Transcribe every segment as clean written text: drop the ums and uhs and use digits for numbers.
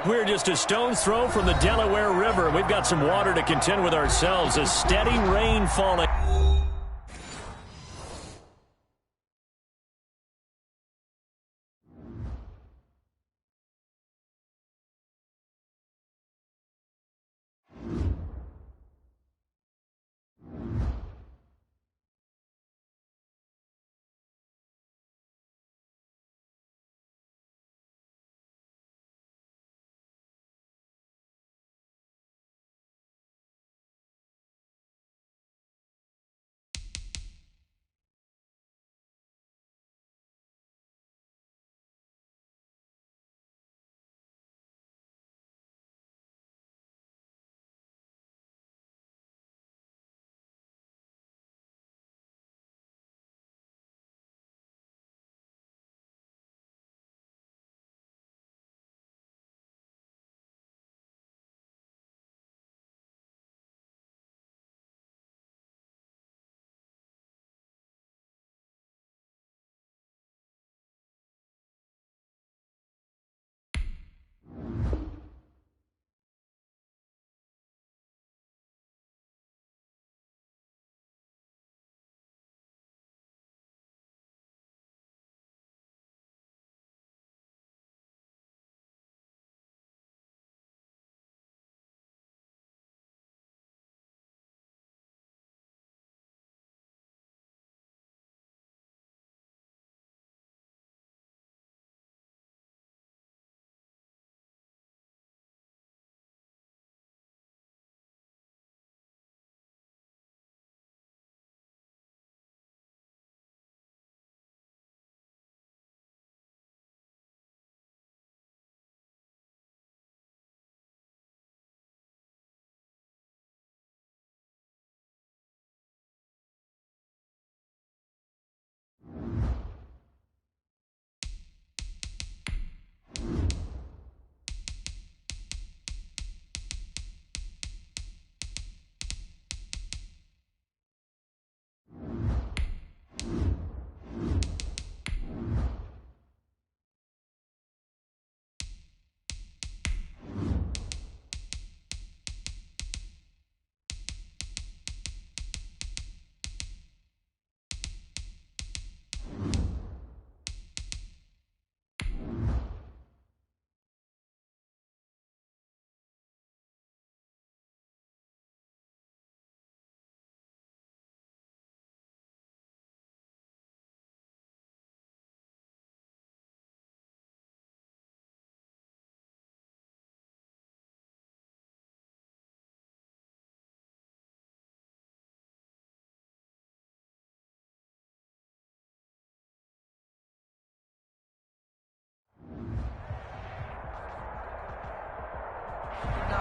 We're just a stone's throw from the Delaware River. We've got some water to contend with ourselves. A steady rain falling.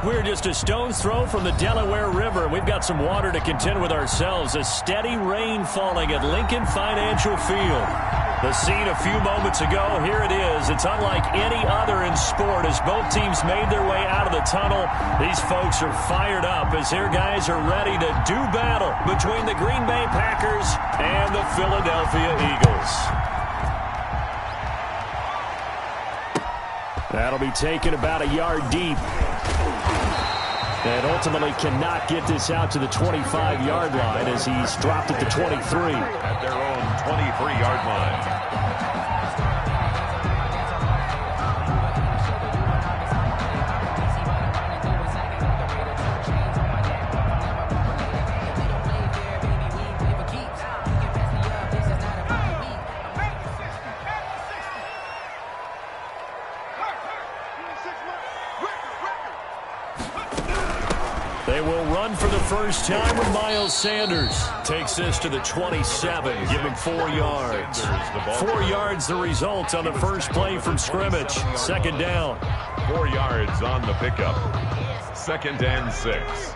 We're just a stone's throw from the Delaware River. We've got some water to contend with ourselves. A steady rain falling at Lincoln Financial Field. The scene a few moments ago, here it is. It's unlike any other in sport as both teams made their way out of the tunnel. These folks are fired up as their guys are ready to do battle between the Green Bay Packers and the Philadelphia Eagles. That'll be taken about a yard deep. And ultimately cannot get this out to the 25-yard line as he's dropped at the 23. At their own 23-yard line. They will run for the first time with Miles Sanders. Takes this to the 27, giving 4 yards. 4 yards the result on the first play from scrimmage. Second down. 4 yards on the pickup. 2nd and 6.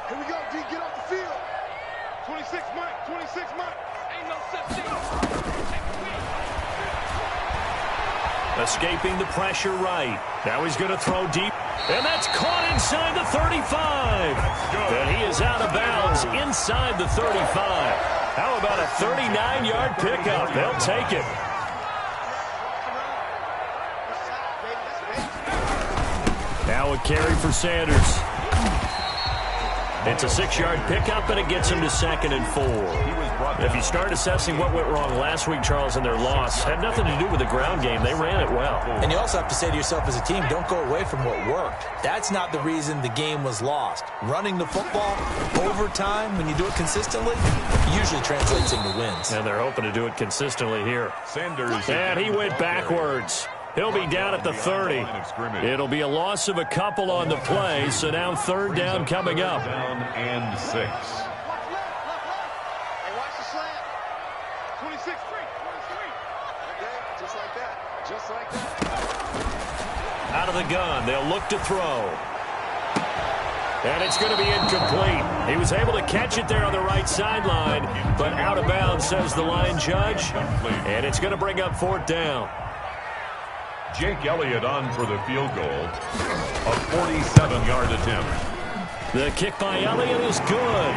Here we go, D. Get off the field. 26 Mike. 26 Mike. Ain't no such thing. Escaping the pressure right. Now he's going to throw deep. And that's caught inside the 35. And he is out of bounds inside the 35. How about a 39-yard pickup? They'll take it. Now a carry for Sanders. It's a 6-yard pickup, and it gets him to 2nd and 4. If you start assessing what went wrong last week, Charles, in their loss, had nothing to do with the ground game. They ran it well. And you also have to say to yourself as a team, don't go away from what worked. That's not the reason the game was lost. Running the football over time, when you do it consistently, usually translates into wins. And they're hoping to do it consistently here. Sanders. And he went backwards. He'll be down at the 30. It'll be a loss of a couple on the play, so now 3rd down coming up. Down and 6. Hey, watch the slant. 26-3. 23. Okay, just like that. Just like that. Out of the gun, they'll look to throw. And it's going to be incomplete. He was able to catch it there on the right sideline, but out of bounds, says the line judge. And it's going to bring up 4th down. Jake Elliott on for the field goal. A 47-yard attempt. The kick by Elliott is good.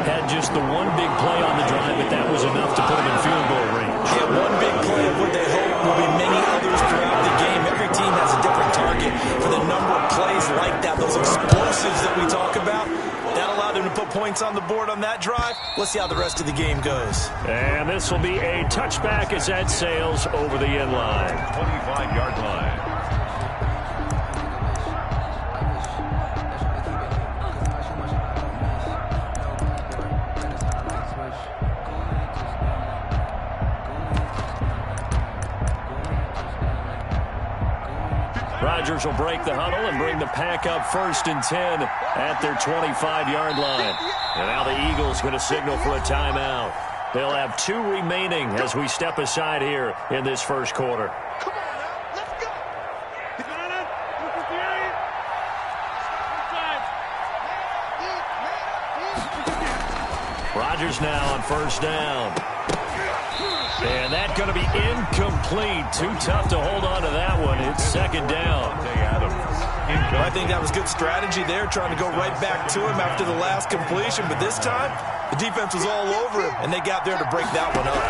Had just the one big play on the drive, but that was enough to put him in field goal range. Yeah, one big play of what they hope will be many others throughout the game. Every team has a different target for the number of plays like that, those explosives that we talk about. That allowed him to put points on the board on that drive. Let's see how the rest of the game goes. And this will be a touchback as that sails over the end line. 25-yard line. Rodgers will break the huddle and bring the pack up 1st and 10 at their 25-yard line. And now the Eagles going to signal for a timeout. They'll have 2 remaining as we step aside here in this first quarter. Come on now, let's go. Rodgers now on 1st down. And that's going to be incomplete. Too tough to hold on to that one. It's 2nd down. I think that was good strategy there, trying to go right back to him after the last completion. But this time, the defense was all over him, and they got there to break that one up.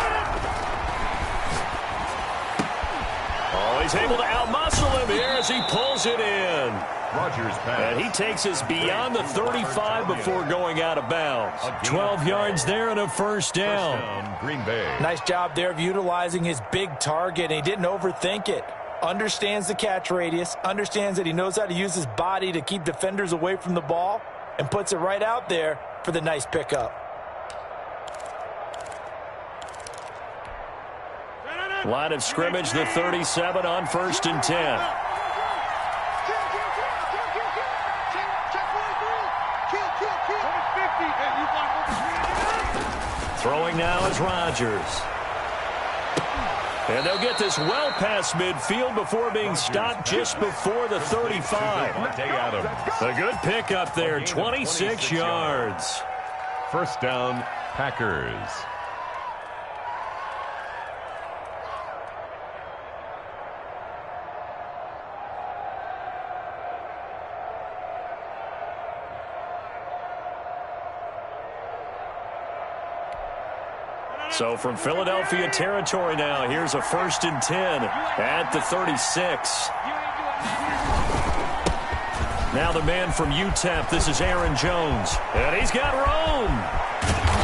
Oh, he's able to outmuscle him here as he pulls it in. Rodgers pass. And he takes us beyond the 35 before going out of bounds. 12 yards there and a 1st down. Green Bay. Nice job there of utilizing his big target, and he didn't overthink it. Understands the catch radius, understands that he knows how to use his body to keep defenders away from the ball, and puts it right out there for the nice pickup. Line of scrimmage, the 37 on 1st and 10. Throwing now is Rodgers. And they'll get this well past midfield before being stopped just before the 35. A good pickup there, 26 yards. 1st down, Packers. So from Philadelphia territory now, here's a 1st and 10 at the 36. Now the man from UTEP, this is Aaron Jones. And he's got room.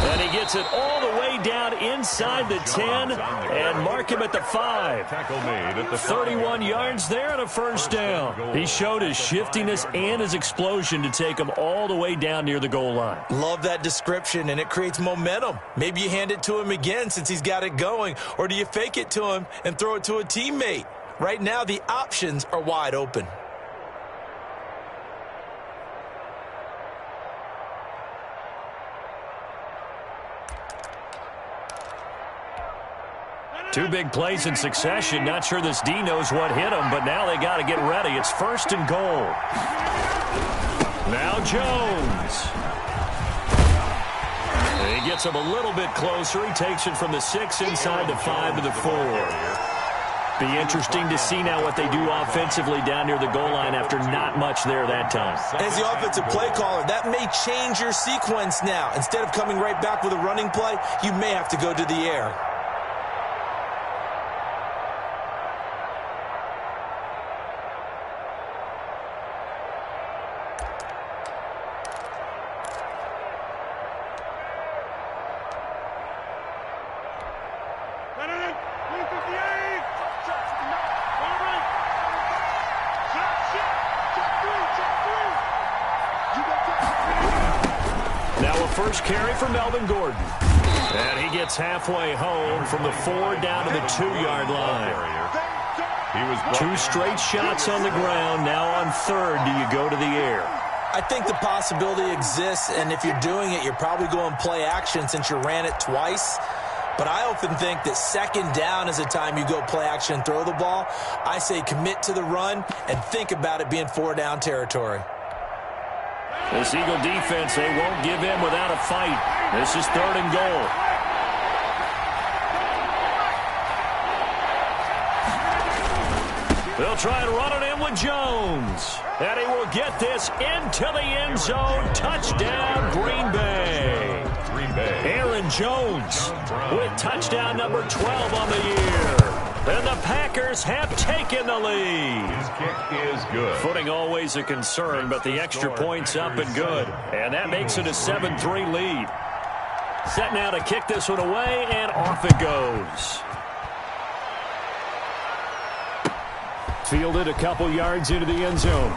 And he gets it all the way down inside the 10 and mark him at the 5. Tackle made at the 31 yards there and a 1st down. He showed his shiftiness and his explosion to take him all the way down near the goal line. Love that description, and it creates momentum. Maybe you hand it to him again since he's got it going, or do you fake it to him and throw it to a teammate? Right now, the options are wide open. Two big plays in succession. Not sure this D knows what hit him, but now they got to get ready. It's 1st and goal. Now Jones. He gets him a little bit closer. He takes it from the 6 inside the 5 to the 4. Be interesting to see now what they do offensively down near the goal line after not much there that time. As the offensive play caller, that may change your sequence now. Instead of coming right back with a running play, you may have to go to the air. First carry for Melvin Gordon. And he gets halfway home from the 4 down to the 2-yard line. Two straight shots on the ground. Now on third, do you go to the air? I think the possibility exists, and if you're doing it, you're probably going play action since you ran it twice. But I often think that second down is the time you go play action and throw the ball. I say commit to the run and think about it being 4-down territory. This Eagle defense, they won't give in without a fight. This is 3rd and goal. They'll try and run it in with Jones. And he will get this into the end zone. Touchdown, Green Bay. Aaron Jones with touchdown number 12 on the year. And the Packers have taken the lead. His kick is good. Footing always a concern, but the extra point's up and good. And that makes it a 7-3 lead. Set now to kick this one away, and off it goes. Fielded a couple yards into the end zone.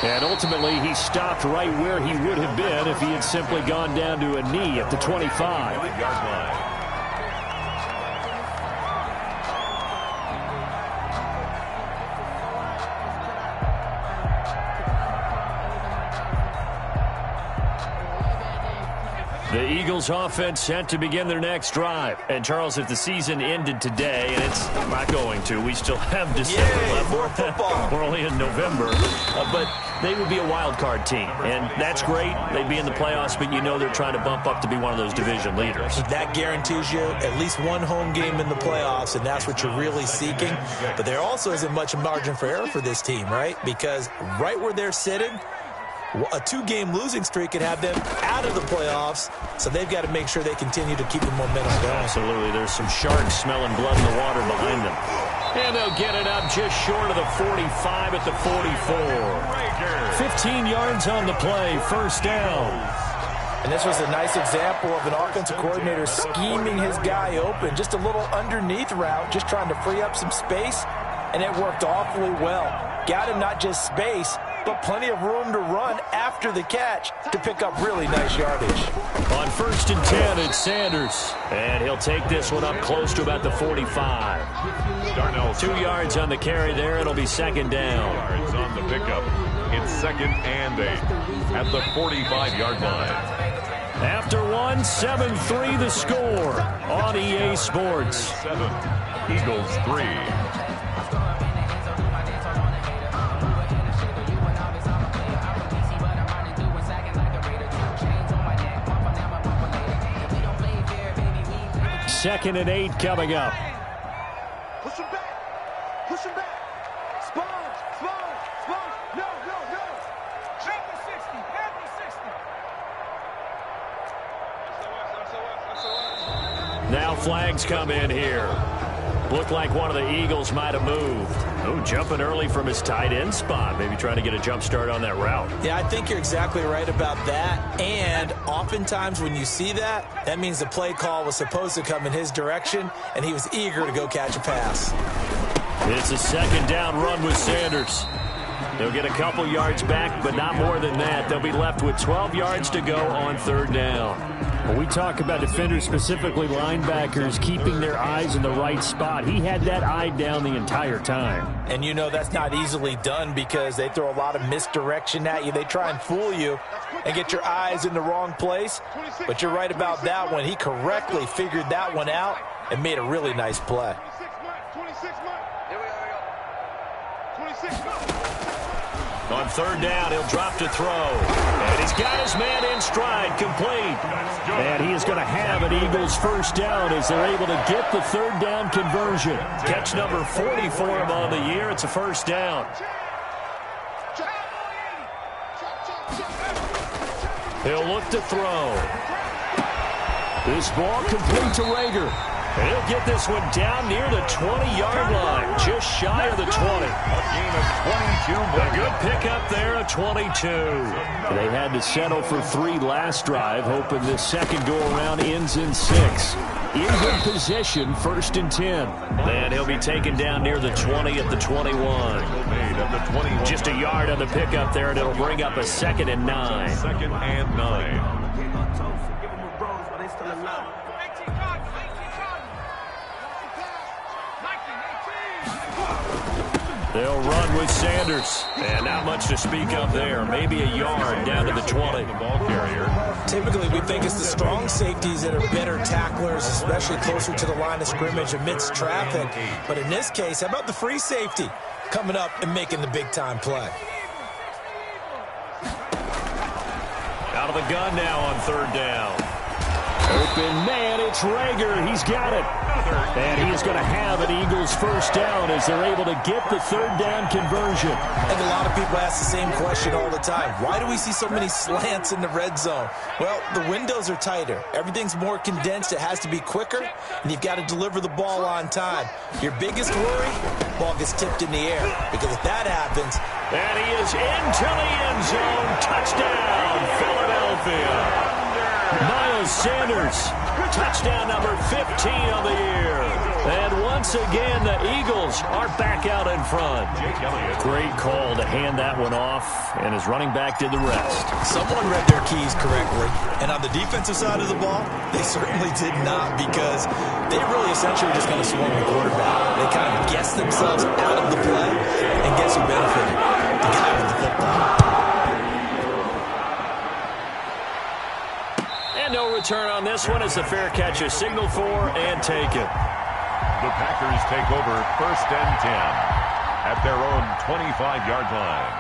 And ultimately, he stopped right where he would have been if he had simply gone down to a knee at the 25-yard line. The Eagles offense set to begin their next drive. And Charles, if the season ended today, and it's not going to, we still have December left. More football. We're only in November. But they would be a wild card team. And that's great. They'd be in the playoffs, but you know they're trying to bump up to be one of those division leaders. That guarantees you at least one home game in the playoffs, and that's what you're really seeking. But there also isn't much margin for error for this team, right? Because right where they're sitting, a 2-game losing streak could have them out of the playoffs, so they've got to make sure they continue to keep the momentum going. Absolutely. There's some sharks smelling blood in the water behind them. And they'll get it up just short of the 45 at the 44. 15 yards on the play, first down. And this was a nice example of an offensive coordinator scheming his guy open. Just a little underneath route, just trying to free up some space, and it worked awfully well. Got him not just space, but plenty of room to run after the catch to pick up really nice yardage. On 1st and 10, it's Sanders. And he'll take this one up close to about the 45. 2 yards on the carry there. It'll be second down. Yards on the pickup. It's 2nd and 8 at the 45-yard line. After 7-3 the score on EA Sports. 7, Eagles 3. Second and 8 coming up. Push him back. Push him back. Sponge. No. At the 60. Now flags come in here. Looked like one of the Eagles might have moved. Oh, jumping early from his tight end spot. Maybe trying to get a jump start on that route. Yeah, I think you're exactly right about that. And oftentimes when you see that, that means the play call was supposed to come in his direction, and he was eager to go catch a pass. It's a second down run with Sanders. They'll get a couple yards back, but not more than that. They'll be left with 12 yards to go on 3rd down. When we talk about defenders, specifically linebackers, keeping their eyes in the right spot, he had that eye down the entire time. And you know that's not easily done because they throw a lot of misdirection at you. They try and fool you and get your eyes in the wrong place. But you're right about that one. He correctly figured that one out and made a really nice play. 26 months. Here we go. 26 months. On third down, he'll drop to throw. And he's got his man in stride, complete. And he is going to have an Eagles first down as they're able to get the third down conversion. Catch number 40 for him on the year. It's a first down. He'll look to throw. This ball complete to Rager. And he'll get this one down near the 20-yard line, just shy of the 20. A gain of 22. A good pickup there, a 22. They had to settle for 3 last drive, hoping this second go-around ends in 6. In good position, first and 10. And he'll be taken down near the 20 at the 21. Just a yard on the pickup there, and it'll bring up a 2nd and 9. 2nd and 9. They'll run with Sanders. And not much to speak of there. Maybe a yard down to the 20. The ball carrier. Typically, we think it's the strong safeties that are better tacklers, especially closer to the line of scrimmage amidst traffic. But in this case, how about the free safety coming up and making the big-time play? Out of the gun now on third down. Open man, it's Rager. He's got it. And he is going to have an Eagles first down as they're able to get the third down conversion. And a lot of people ask the same question all the time. Why do we see so many slants in the red zone? Well, the windows are tighter. Everything's more condensed. It has to be quicker, and you've got to deliver the ball on time. Your biggest worry, ball gets tipped in the air. Because if that happens... And he is into the end zone. Touchdown, Philadelphia. Miles Sanders, touchdown number 15 of the year. And once again, the Eagles are back out in front. Great call to hand that one off, and his running back did the rest. Someone read their keys correctly, and on the defensive side of the ball, they certainly did not, because they really essentially were just going to swarm the quarterback. They kind of guessed themselves out of the play, and guess who benefited? The guy with the football. No return on this one as the fair catch is signaled for and taken. The Packers take over 1st and 10 at their own 25-yard line.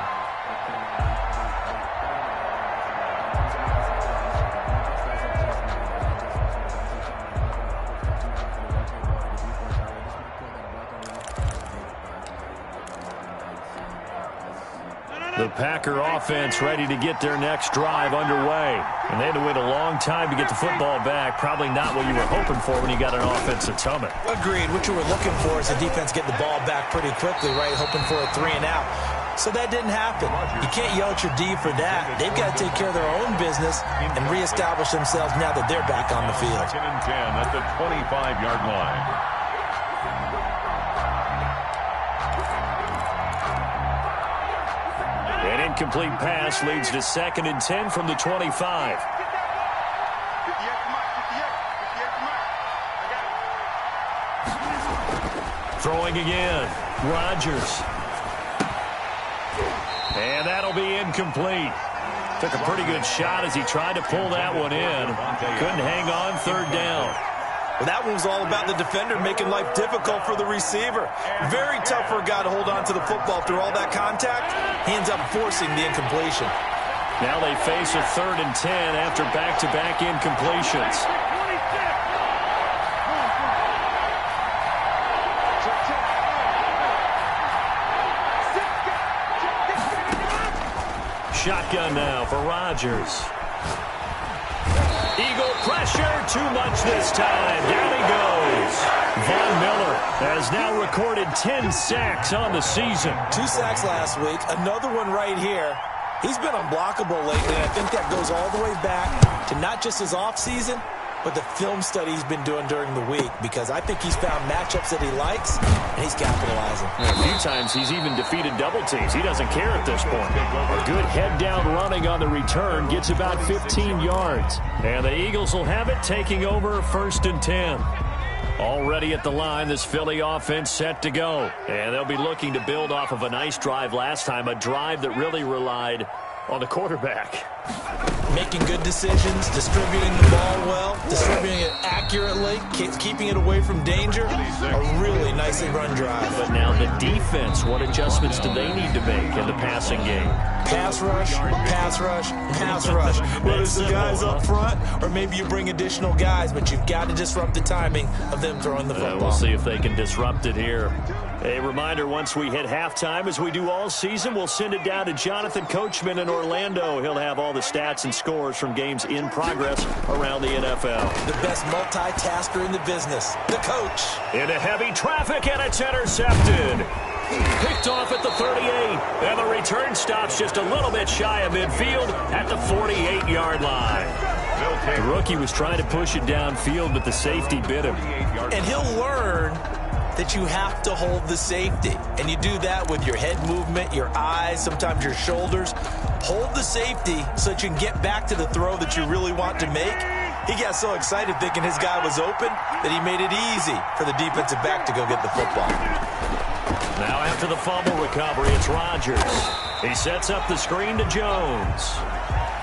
The Packer offense ready to get their next drive underway. And they had to wait a long time to get the football back. Probably not what you were hoping for when you got an offense that's humming. Agreed. What you were looking for is the defense getting the ball back pretty quickly, right? Hoping for a 3 and out. So that didn't happen. You can't yell at your D for that. They've got to take care of their own business and reestablish themselves now that they're back on the field. 2nd and 10 at the 25-yard line. An incomplete pass leads to 2nd and 10 from the 25. Throwing again. Rodgers. And that'll be incomplete. Took a pretty good shot as he tried to pull that one in. Couldn't hang on, third down. Well, that one was all about the defender making life difficult for the receiver. Very tough for a guy to hold on to the football through all that contact. He ends up forcing the incompletion. Now they face a 3rd and 10 after back-to-back incompletions. Shotgun now for Rodgers. Eagle pressure, too much this time. Down he goes. Von Miller has now recorded 10 sacks on the season. 2 sacks last week, another one right here. He's been unblockable lately, and I think that goes all the way back to not just his offseason, but the film study he's been doing during the week, because I think he's found matchups that he likes, and he's capitalizing. A few times he's even defeated double teams. He doesn't care at this point. A good head-down running on the return gets about 15 yards. And the Eagles will have it, taking over 1st and 10. Already at the line, this Philly offense set to go. And they'll be looking to build off of a nice drive last time, a drive that really relied on the quarterback. Making good decisions, distributing the ball well, distributing it accurately, keeping it away from danger. A really nicely run drive. But now the defense, what adjustments do they need to make in the passing game? Pass rush, pass rush, pass rush. Whether it's the guys up front or maybe you bring additional guys, but you've got to disrupt the timing of them throwing the football. We'll see if they can disrupt it here. A reminder, once we hit halftime, as we do all season, we'll send it down to Jonathan Coachman in Orlando. He'll have all the stats and scores from games in progress around the NFL. The best multitasker in the business, the coach. Into heavy traffic, and it's intercepted. Picked off at the 38, and the return stops just a little bit shy of midfield at the 48-yard line. The rookie was trying to push it downfield, but the safety bit him. And he'll learn that you have to hold the safety. And you do that with your head movement, your eyes, sometimes your shoulders. Hold the safety so that you can get back to the throw that you really want to make. He got so excited thinking his guy was open that he made it easy for the defensive back to go get the football. Now after the fumble recovery, it's Rodgers. He sets up the screen to Jones.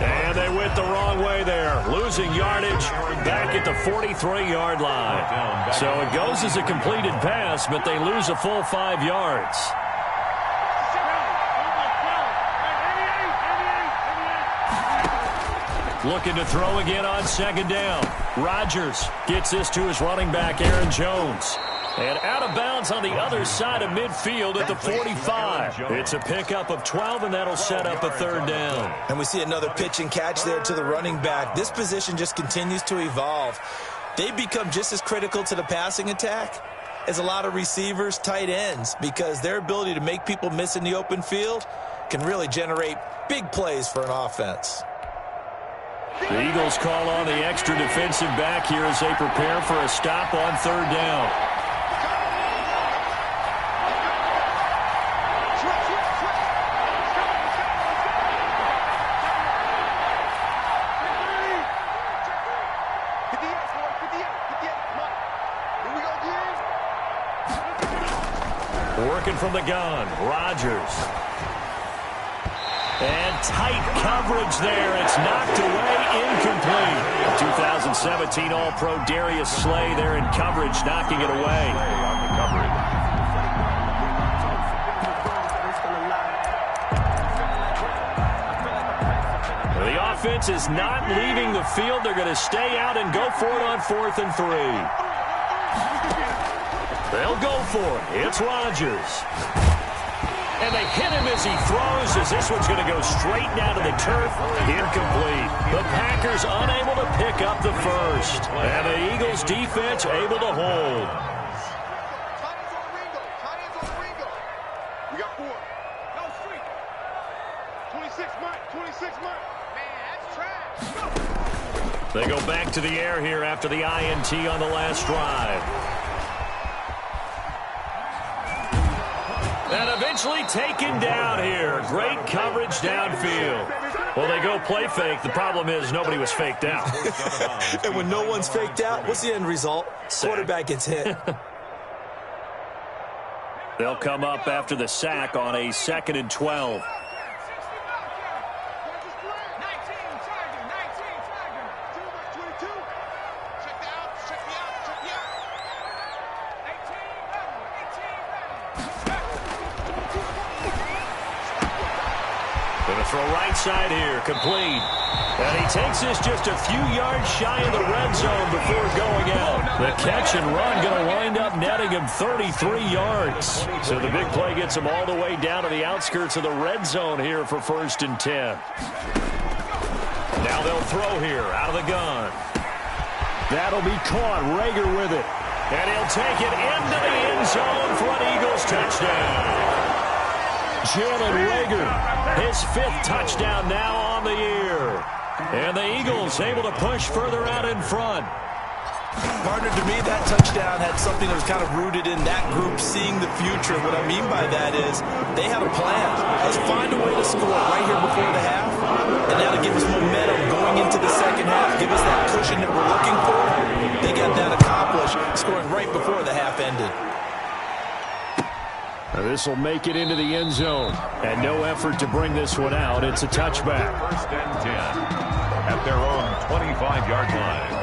And they went the wrong way there, losing yardage back at the 43-yard line. So it goes as a completed pass, but they lose a full 5 yards. Looking to throw again on second down. Rodgers gets this to his running back, Aaron Jones. And out of bounds on the other side of midfield at the 45. It's a pickup of 12, and that'll set up a third down. And we see another pitch and catch there to the running back. This position just continues to evolve. They become just as critical to the passing attack as a lot of receivers, tight ends, because their ability to make people miss in the open field can really generate big plays for an offense. The Eagles call on the extra defensive back here as they prepare for a stop on third down. Working from the gun, Rodgers. And tight coverage there. It's knocked away, incomplete. 2017 All-Pro Darius Slay there in coverage, knocking it away. The offense is not leaving the field. They're going to stay out and go for it on 4th and 3. They'll go for it. It's Rodgers. And they hit him as he throws, as this one's going to go straight down to the turf. Incomplete. The Packers unable to pick up the first. And the Eagles defense able to hold. We got 4. No street. 26 Mike. 26 Mike. Man, that's trash. They go back to the air here after the INT on the last drive. And eventually taken down here. Great coverage downfield. Well, they go play fake. The problem is nobody was faked out. And when no one's faked out, what's the end result? Quarterback gets hit. They'll come up after the sack on a 2nd and 12. Throw right side here, complete. And he takes this just a few yards shy of the red zone before going out. The catch and run going to wind up netting him 33 yards. So the big play gets him all the way down to the outskirts of the red zone here for 1st and 10. Now they'll throw here out of the gun. That'll be caught. Rager with it. And he'll take it into the end zone for an Eagles touchdown. Jalen Rager, his 5th touchdown now on the year. And the Eagles able to push further out in front. Partner, to me, that touchdown had something that was kind of rooted in that group seeing the future. What I mean by that is they had a plan. Let's find a way to score right here before the half, and that'll give us momentum going into the second half, give us that cushion that we're looking for. They got that accomplished, scoring right before the half ended. This will make it into the end zone. And no effort to bring this one out. It's a touchback. First and 10 at their own 25-yard line.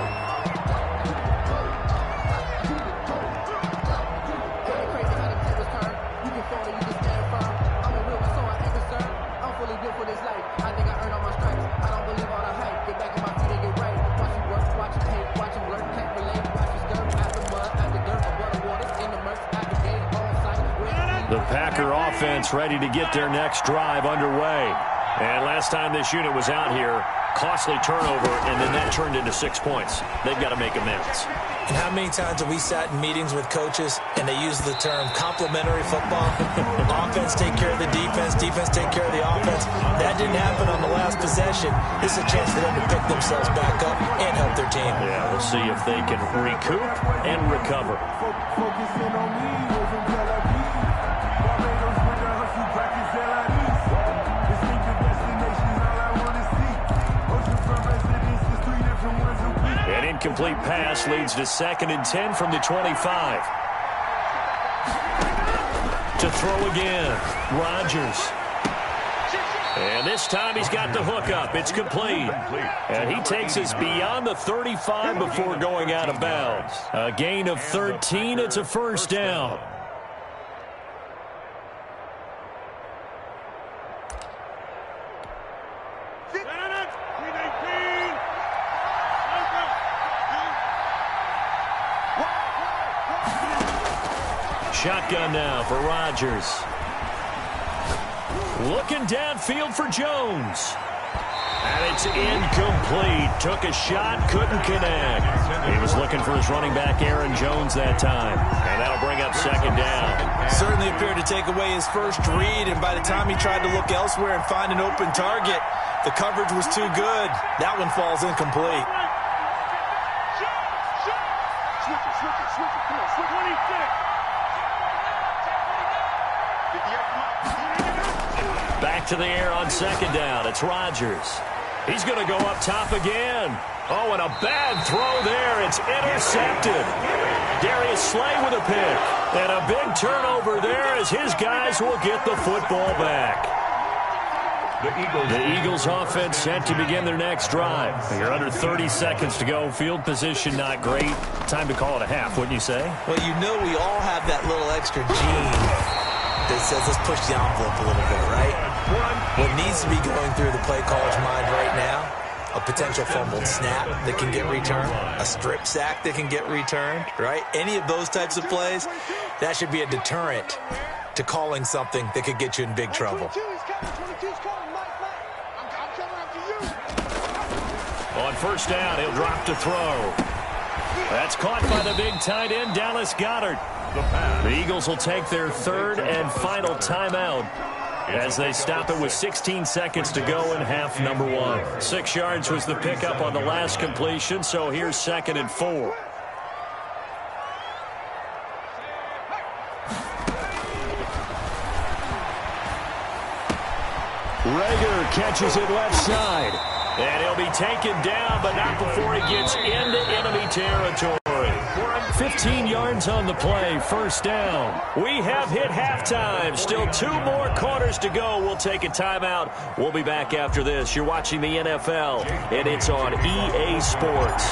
The Packer offense ready to get their next drive underway. And last time this unit was out here, costly turnover, and then that turned into 6 points. They've got to make amends. And how many times have we sat in meetings with coaches and they use the term complementary football? Offense take care of the defense, defense take care of the offense. That didn't happen on the last possession. This is a chance for them to pick themselves back up and help their team. Yeah, we'll see if they can recoup and recover. Focusing on me, wasn't Tel Aviv. Barbados with the hustle, practice LIDs. Distinctive destinations, all I want to see. Oceanfront residences, 3 different ones a week. An incomplete pass leads to 2nd and 10 from the 25. To throw again, Rodgers. And this time he's got the hook up. It's complete. And he takes us beyond the 35 before going out of bounds. A gain of 13. It's a first down. Shotgun now for Rodgers. Looking downfield for Jones. And it's incomplete. Took a shot, couldn't connect. He was looking for his running back, Aaron Jones, that time. And that'll bring up 2nd down. Certainly appeared to take away his first read, and by the time he tried to look elsewhere and find an open target, the coverage was too good. That one falls incomplete. Back to the air on 2nd down. It's Rodgers. He's going to go up top again. Oh, and a bad throw there. It's intercepted. Darius Slay with a pick. And a big turnover there as his guys will get the football back. The Eagles offense set to begin their next drive. You're under 30 seconds to go. Field position not great. Time to call it a half, wouldn't you say? Well, you know we all have that little extra gene that says let's push the envelope a little bit, right? What needs to be going through the play caller's mind right now, a potential fumbled snap that can get returned, a strip sack that can get returned, right? Any of those types of plays, that should be a deterrent to calling something that could get you in big trouble. On 1st down, he'll drop to throw. That's caught by the big tight end, Dallas Goedert. The Eagles will take their 3rd and final timeout as they stop it with 16 seconds to go in half number 1. 6 yards was the pickup on the last completion, so here's 2nd and 4. Rager catches it left side. And he'll be taken down, but not before he gets into enemy territory. 15 yards on the play, 1st down. We have hit halftime. Still 2 more quarters to go. We'll take a timeout. We'll be back after this. You're watching the NFL, and it's on EA Sports.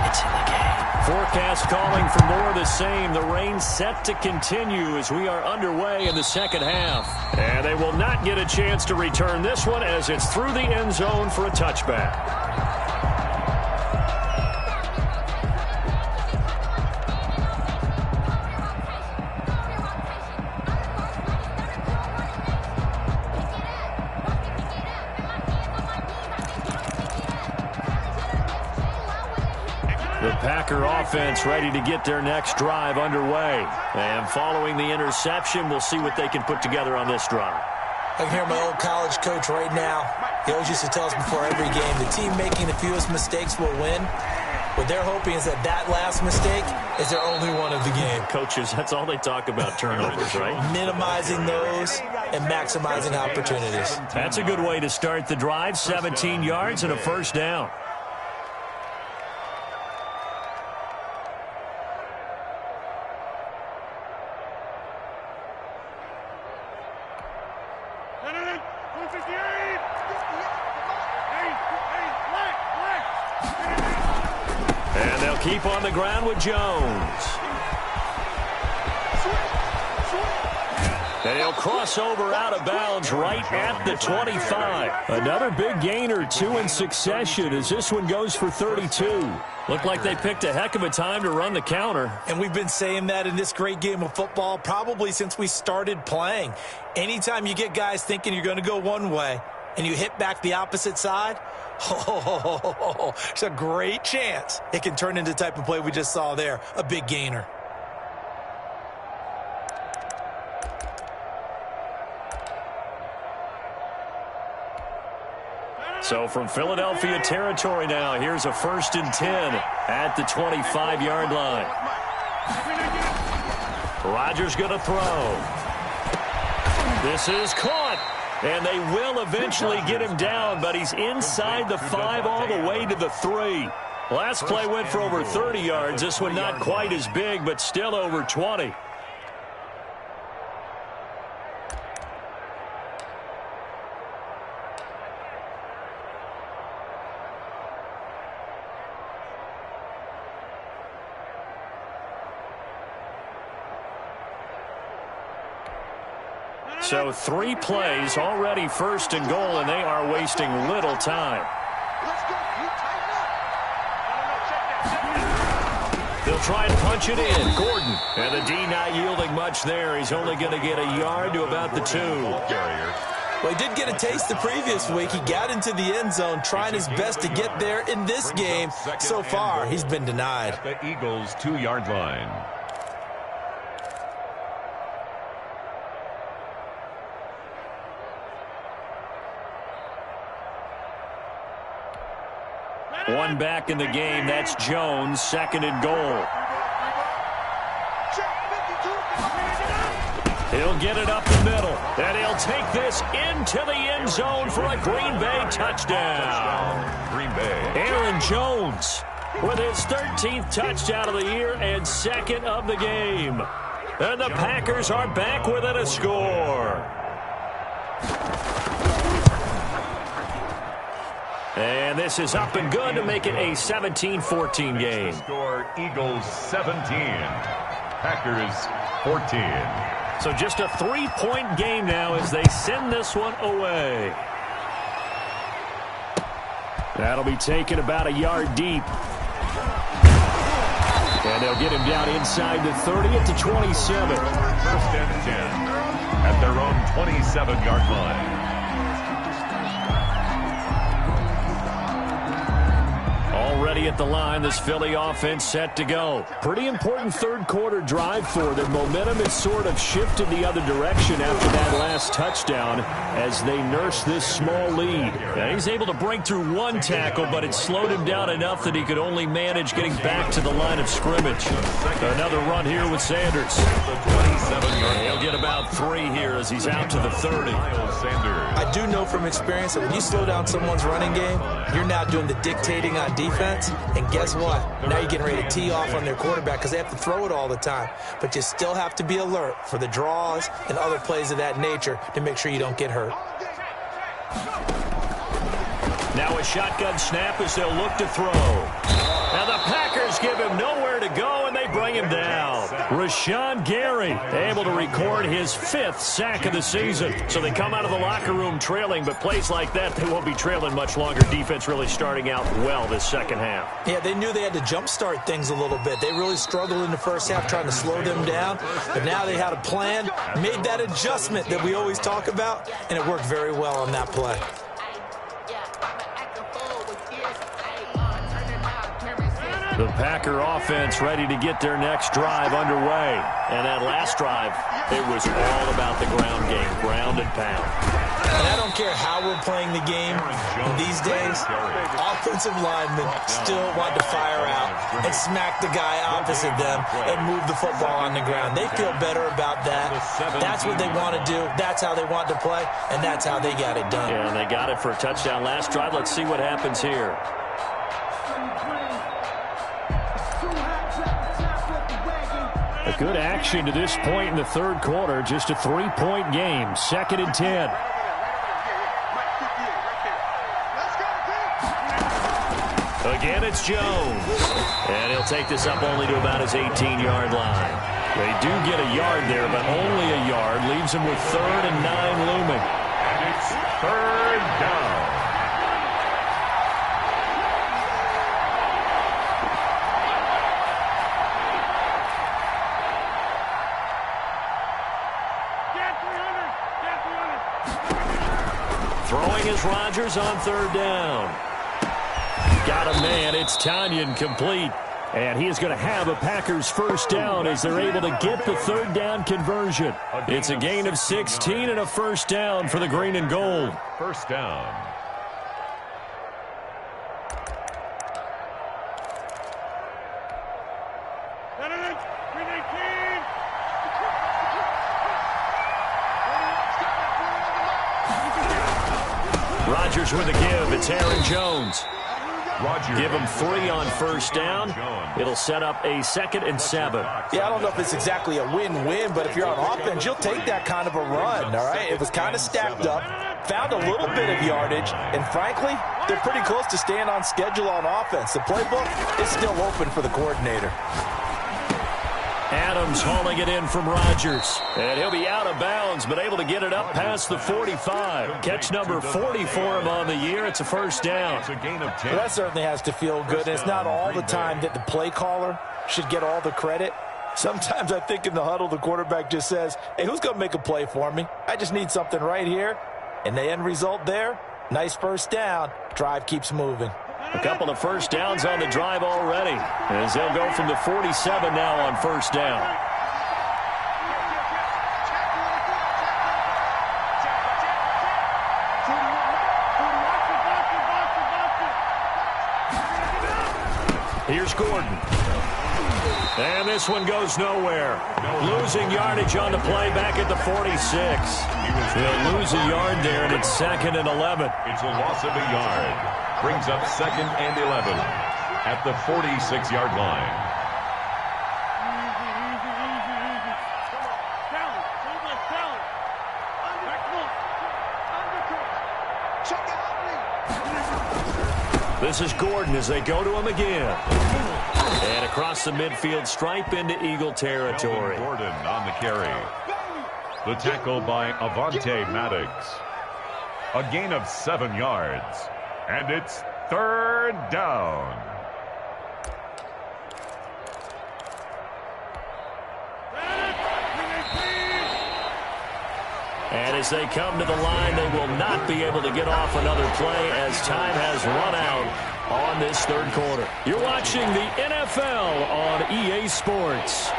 It's in the game. Forecast calling for more of the same. The rain set to continue as we are underway in the 2nd half. And they will not get a chance to return this one as it's through the end zone for a touchback. The Packer offense ready to get their next drive underway. And following the interception, we'll see what they can put together on this drive. I can hear my old college coach right now. He always used to tell us before every game, the team making the fewest mistakes will win. What they're hoping is that last mistake is their only one of the game. Coaches, that's all they talk about, turnovers, right? Minimizing those and maximizing opportunities. That's a good way to start the drive. 17 yards and a 1st down. And they'll keep on the ground with Jones. And he'll cross over out of bounds right at the 25. Another big gain or two in succession as this one goes for 32. Looked like they picked a heck of a time to run the counter. And we've been saying that in this great game of football probably since we started playing. Anytime you get guys thinking you're going to go one way and you hit back the opposite side, it's a great chance it can turn into the type of play we just saw there, a big gainer. So from Philadelphia territory now, here's a 1st and 10 at the 25-yard line. Rodgers going to throw. This is caught. And they will eventually get him down, but he's inside the 5 all the way to the 3. Last play went for over 30 yards. This one not quite as big, but still over 20. So 3 plays, already 1st and goal, and they are wasting little time. They'll try and punch it in. Gordon. And the D not yielding much there. He's only going to get a yard to about the 2. Well, he did get a taste the previous week. He got into the end zone trying his best to get there in this game. So far, he's been denied. At the Eagles' 2-yard line. One back in the game. That's Jones. 2nd and goal. He'll get it up the middle. And he'll take this into the end zone for a Green Bay touchdown. Green Bay. Aaron Jones with his 13th touchdown of the year and 2nd of the game. And the Packers are back within a score. And this is up and good to make it a 17-14 game. Score Eagles 17, Packers 14. So just a 3-point game now as they send this one away. That'll be taken about a yard deep. And they'll get him down inside the 30 at the 27. 1st and 10 at their own 27-yard line. Already at the line, this Philly offense set to go. Pretty important 3rd quarter drive for them. Momentum has sort of shifted the other direction after that last touchdown as they nurse this small lead. And he's able to break through 1 tackle, but it slowed him down enough that he could only manage getting back to the line of scrimmage. Another run here with Sanders. He'll get about 3 here as he's out to the 30. I do know from experience that when you slow down someone's running game, you're now doing the dictating on defense. And guess what? Now you're getting ready to tee off on their quarterback because they have to throw it all the time. But you still have to be alert for the draws and other plays of that nature to make sure you don't get hurt. Now a shotgun snap as they'll look to throw. Now the Packers give him nowhere to go, and they bring him down. Rashawn Gary able to record his 5th sack of the season. So they come out of the locker room trailing, but plays like that, they won't be trailing much longer. Defense really starting out well this 2nd half. Yeah, they knew they had to jumpstart things a little bit. They really struggled in the 1st half trying to slow them down. But now they had a plan, made that adjustment that we always talk about, and it worked very well on that play. The Packer offense ready to get their next drive underway. And that last drive, it was all about the ground game, ground and pound. And I don't care how we're playing the game these days, offensive linemen still want to fire out and smack the guy opposite them and move the football on the ground. They feel better about that. That's what they want to do. That's how they want to play, and that's how they got it done. Yeah, and they got it for a touchdown last drive. Let's see what happens here. A good action to this point in the 3rd quarter. Just a 3-point game. 2nd and 10. Again, it's Jones. And he'll take this up only to about his 18-yard line. They do get a yard there, but only a yard. Leaves him with 3rd and 9 looming. And it's 3rd down. Throwing is Rodgers on 3rd down. Got a man. It's Tanyan complete. And he is going to have a Packers first down as they're able to get the 3rd down conversion. It's a gain of 16 and a first down for the green and gold. First down. Rodgers with a give. It's Aaron Jones. Rodgers. Give him 3 on first down. It'll set up a 2nd and 7. Yeah, I don't know if it's exactly a win-win, but if you're on offense, you'll take that kind of a run, all right? It was kind of stacked up, found a little bit of yardage, and frankly, they're pretty close to staying on schedule on offense. The playbook is still open for the coordinator. Adams hauling it in from Rodgers. And he'll be out of bounds, but able to get it up past the 45. Catch number 40 for him on the year. It's a first down. It's a gain of 10. Well, that certainly has to feel good. And it's not all the time that the play caller should get all the credit. Sometimes I think in the huddle, the quarterback just says, hey, who's going to make a play for me? I just need something right here. And the end result there, nice first down. Drive keeps moving. A couple of first downs on the drive already, as they'll go from the 47 now on first down. Here's Gordon. And this one goes nowhere. Losing yardage on the play back at the 46. They'll lose a yard there, and it's 2nd and 11. It's a loss of a yard. Brings up 2nd and 11 at the 46-yard line. This is Gordon as they go to him again. And across the midfield stripe into Eagle territory. Gordon on the carry. The tackle by Avonte Maddox. A gain of 7 yards. And it's 3rd down. And as they come to the line, they will not be able to get off another play as time has run out on this 3rd quarter. You're watching the NFL on EA Sports.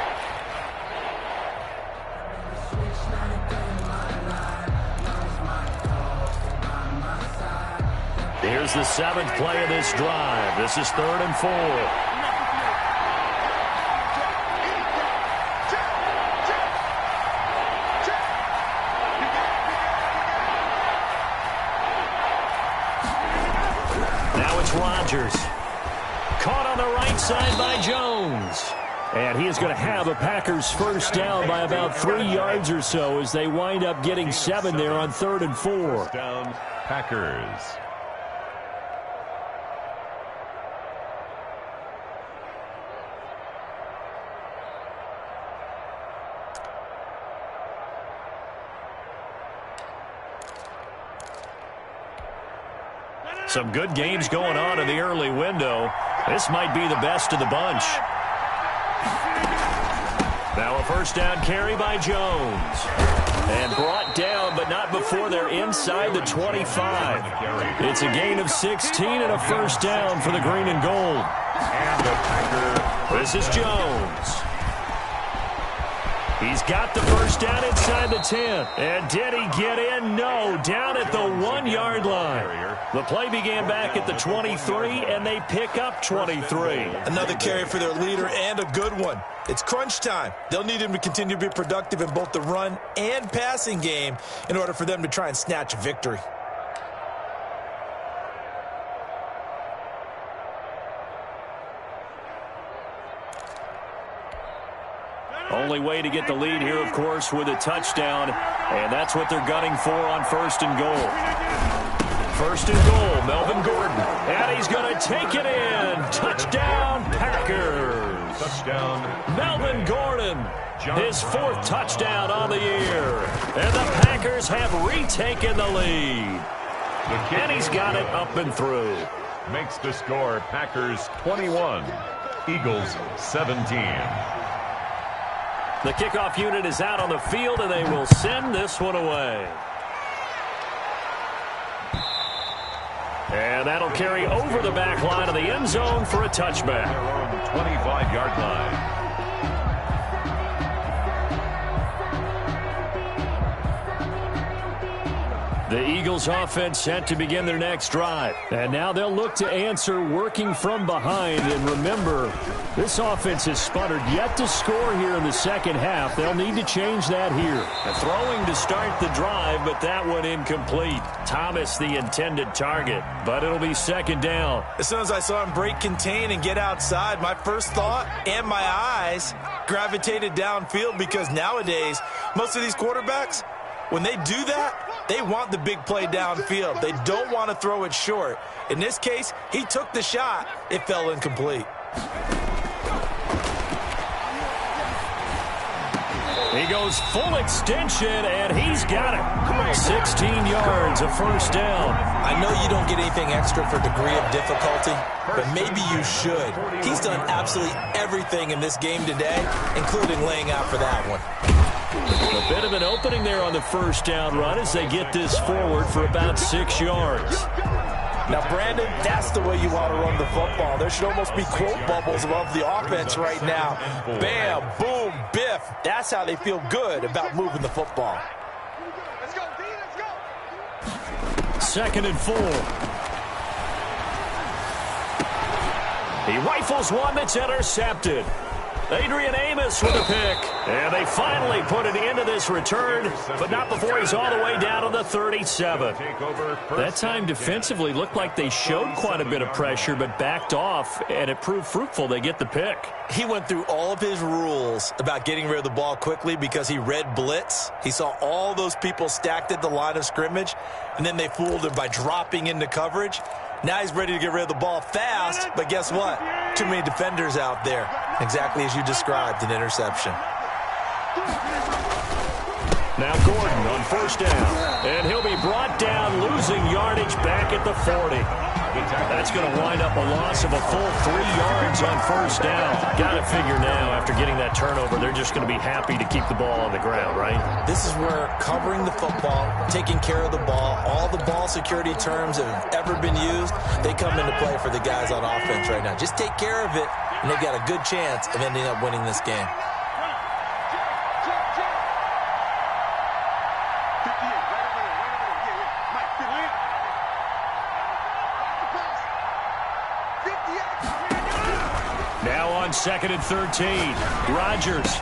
Here's the 7th play of this drive. This is 3rd and 4. Now it's Rodgers. Caught on the right side by Jones. And he is going to have a Packers first down by about 3 yards or so as they wind up getting 7 there on 3rd and 4. First down, Packers. Some good games going on in the early window. This might be the best of the bunch. Now a first down carry by Jones. And brought down, but not before they're inside the 25. It's a gain of 16 and a first down for the green and gold. And the Packer. This is Jones. He's got the first down inside the 10. And did he get in? No, down at the 1-yard line. The play began back at the 23, and they pick up 23. Another carry for their leader, and a good one. It's crunch time. They'll need him to continue to be productive in both the run and passing game in order for them to try and snatch a victory. Only way to get the lead here, of course, with a touchdown, and that's what they're gunning for on 1st and goal. First and goal, Melvin Gordon. And he's going to take it in. Touchdown, Packers. Touchdown. Melvin Gordon, his 4th touchdown on the year. And the Packers have retaken the lead. And he's got it up and through. Makes the score Packers 21, Eagles 17. The kickoff unit is out on the field, and they will send this one away. And that'll carry over the back line of the end zone for a touchback. 25-yard line. The Eagles offense set to begin their next drive. And now they'll look to answer working from behind. And remember, this offense has sputtered yet to score here in the second half. They'll need to change that here. A throwing to start the drive, but that one incomplete. Thomas the intended target, but it'll be second down. As soon as I saw him break contain and get outside, my first thought and my eyes gravitated downfield, because nowadays, most of these quarterbacks, when they do that, they want the big play downfield. They don't want to throw it short. In this case, he took the shot. It fell incomplete. He goes full extension, and he's got it. 16 yards, a first down. I know you don't get anything extra for degree of difficulty, but maybe you should. He's done absolutely everything in this game today, including laying out for that one. A bit of an opening there on the first down run as they get this forward for about 6 yards. Now, Brandon, that's the way you want to run the football. There should almost be quote bubbles above the offense right now. Bam, boom, biff. That's how they feel good about moving the football. Let's go, D, let's go. Second and 4. He rifles one that's intercepted. Adrian Amos with a pick. And they finally put it into this return, but not before he's all the way down to the 37. That time defensively looked like they showed quite a bit of pressure, but backed off, and it proved fruitful. They get the pick. He went through all of his rules about getting rid of the ball quickly because he read blitz. He saw all those people stacked at the line of scrimmage, and then they fooled him by dropping into coverage. Now he's ready to get rid of the ball fast, but guess what? Too many defenders out there. Exactly as you described, an interception. Now Gordon on first down, and he'll be brought down, losing yardage back at the 40. That's going to wind up a loss of a full 3 yards on first down. Got to figure now, after getting that turnover, they're just going to be happy to keep the ball on the ground, right? This is where covering the football, taking care of the ball, all the ball security terms that have ever been used, they come into play for the guys on offense right now. Just take care of it, and they've got a good chance of ending up winning this game. Second and 13. Rodgers.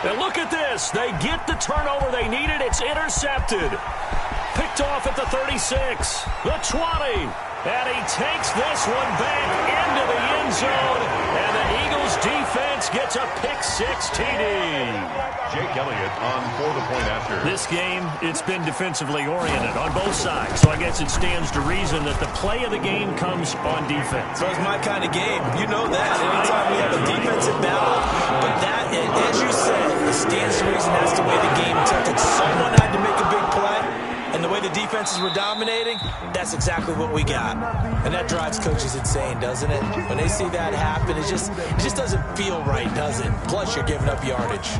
And look at this. They get the turnover they needed. It's intercepted. Picked off at the 36. The 20. And he takes this one back into the end zone. And the Eagles defense gets a pick-6 TD. Jake Elliott on for the point after. This game, it's been defensively oriented on both sides. So I guess it stands to reason that the play of the game comes on defense. So it's my kind of game. You know that. Anytime we have a defensive battle. But that, as you said, it stands to reason that's the way the game took it. Someone had to make a big play. And the way the defenses were dominating, that's exactly what we got. And that drives coaches insane, doesn't it? When they see that happen, it just doesn't feel right, does it? Plus, you're giving up yardage.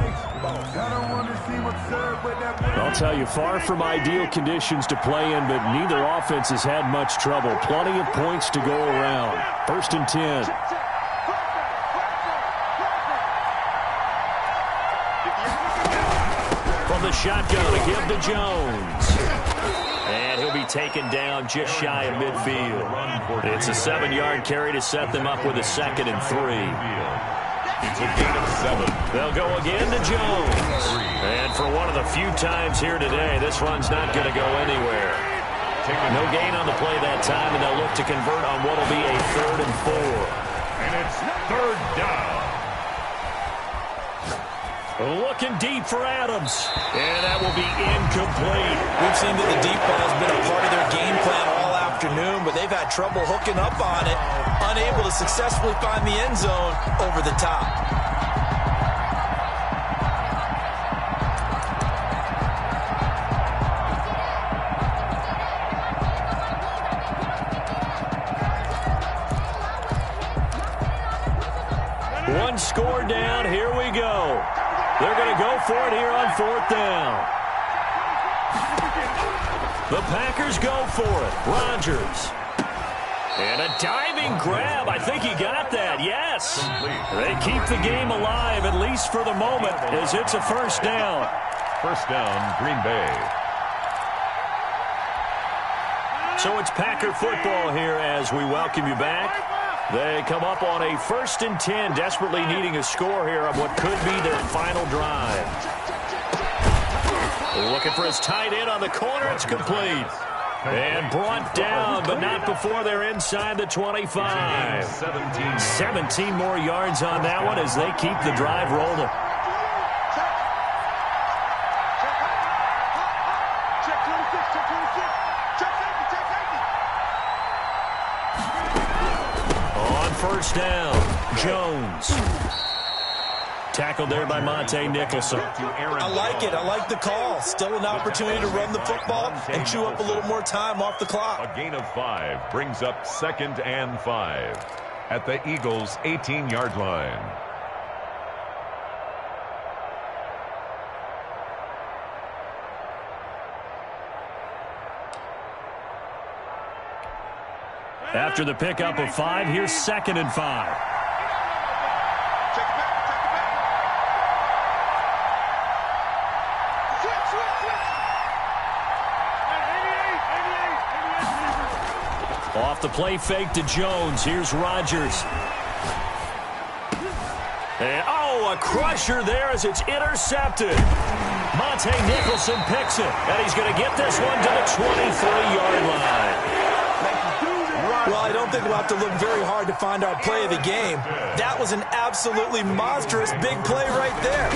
I'll tell you, far from ideal conditions to play in, but neither offense has had much trouble. Plenty of points to go around. First and 10. From the shotgun, a give to Jones. And he'll be taken down just shy of midfield. It's a 7-yard carry to set them up with a second and 3. It's a gain of 7. They'll go again to Jones. And for one of the few times here today, this run's not going to go anywhere. No gain on the play that time, and they'll look to convert on what will be a 3rd and 4. And it's 3rd down. Looking deep for Adams. And that will be incomplete. We've seen that the deep ball has been a part of their game plan all afternoon, but they've had trouble hooking up on it, unable to successfully find the end zone over the top. One score down. Here we go. They're going to go for it here on 4th down. The Packers go for it. Rodgers. And a diving grab. I think he got that. Yes. They keep the game alive, at least for the moment, as it's a 1st down. 1st down, Green Bay. So it's Packer football here as we welcome you back. They come up on a 1st and 10, desperately needing a score here on what could be their final drive. Looking for his tight end on the corner. It's complete. And brought down, but not before they're inside the 25. 17 more yards on that one as they keep the drive rolling. On 1st down, Jones. Tackled there by Md22. I like it. I like the call. Still an opportunity to run the football and chew up a little more time off the clock. A gain of 5 brings up 2nd and 5 at the Eagles' 18-yard line. After the pickup of 5, here's 2nd and 5. Off the play fake to Jones. Here's Rodgers. And, a crusher there as it's intercepted. Md22 picks it, and he's going to get this one to the 23-yard line. Well, I don't think we'll have to look very hard to find our play of the game. That was an absolutely monstrous big play right there.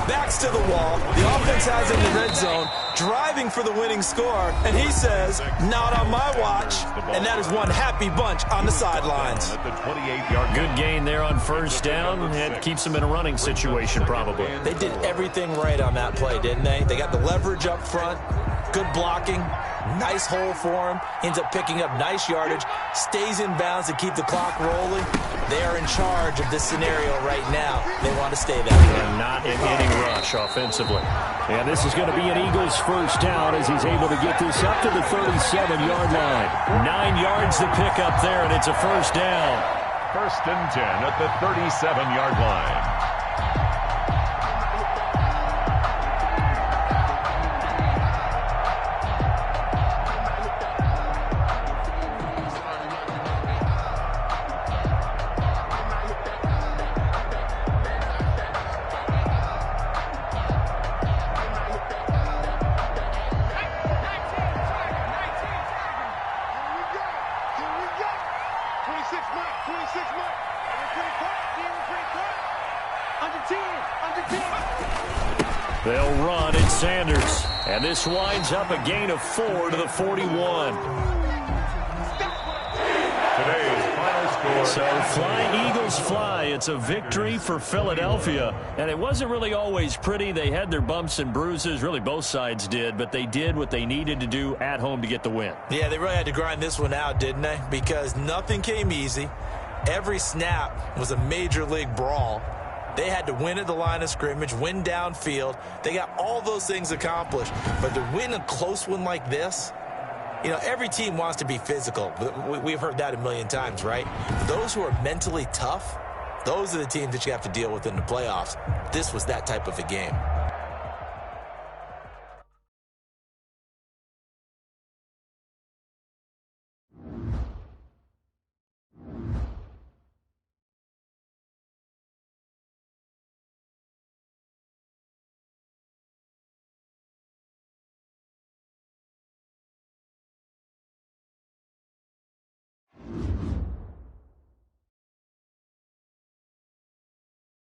Backs to the wall. The offense has in the red zone, driving for the winning score, and he says, not on my watch. And that is one happy bunch on the sidelines. Good gain there on 1st down. It keeps them in a running situation probably. They did everything right on that play, didn't they? They got the leverage up front, good blocking, nice hole for him, ends up picking up nice yardage, stays in bounds to keep the clock rolling. They are in charge of this scenario right now. They want to stay that way. They're not in any rush offensively. And this is going to be an Eagles 1st down as he's able to get this up to the 37-yard line. 9 yards to pick up there, and it's a 1st down. 1st and 10 at the 37-yard line. They'll run in Sanders. And this winds up a gain of 4 to the 41. Today's final score. So fly, Eagles fly. It's a victory for Philadelphia. And it wasn't really always pretty. They had their bumps and bruises. Really, both sides did. But they did what they needed to do at home to get the win. Yeah, they really had to grind this one out, didn't they? Because nothing came easy. Every snap was a major league brawl. They had to win at the line of scrimmage, win downfield. They got all those things accomplished. But to win a close one like this, you know, every team wants to be physical. We've heard that a million times, right? But those who are mentally tough, those are the teams that you have to deal with in the playoffs. This was that type of a game.